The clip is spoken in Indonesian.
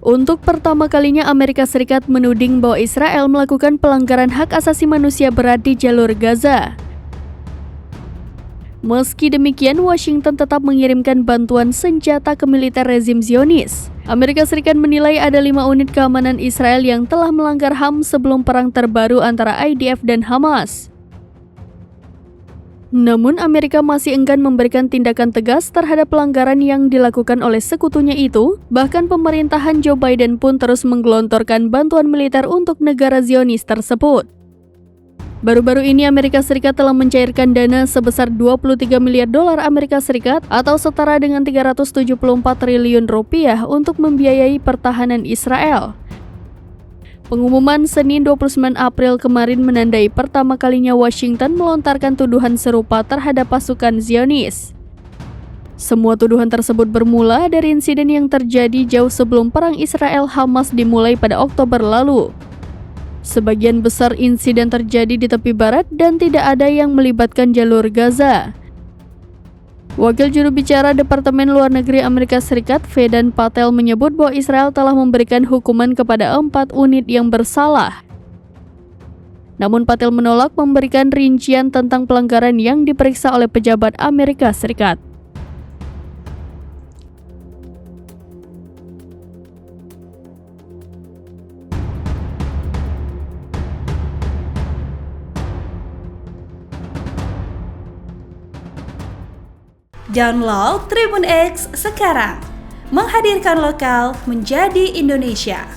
Untuk pertama kalinya Amerika Serikat menuding bahwa Israel melakukan pelanggaran hak asasi manusia berat di jalur Gaza. Meski demikian, Washington tetap mengirimkan bantuan senjata ke militer rezim Zionis. Amerika Serikat menilai ada 5 unit keamanan Israel yang telah melanggar HAM sebelum perang terbaru antara IDF dan Hamas. Namun, Amerika masih enggan memberikan tindakan tegas terhadap pelanggaran yang dilakukan oleh sekutunya itu. Bahkan pemerintahan Joe Biden pun terus menggelontorkan bantuan militer untuk negara Zionis tersebut. Baru-baru ini Amerika Serikat telah mencairkan dana sebesar 23 miliar dolar Amerika Serikat atau setara dengan 374 triliun rupiah untuk membiayai pertahanan Israel. Pengumuman Senin 29 April kemarin menandai pertama kalinya Washington melontarkan tuduhan serupa terhadap pasukan Zionis. Semua tuduhan tersebut bermula dari insiden yang terjadi jauh sebelum perang Israel-Hamas dimulai pada Oktober lalu. Sebagian besar insiden terjadi di tepi barat dan tidak ada yang melibatkan jalur Gaza. Wakil juru bicara Departemen Luar Negeri Amerika Serikat, Vedant Patel, menyebut bahwa Israel telah memberikan hukuman kepada 4 unit yang bersalah. Namun Patel menolak memberikan rincian tentang pelanggaran yang diperiksa oleh pejabat Amerika Serikat. Download Tribun X sekarang, menghadirkan lokal menjadi Indonesia.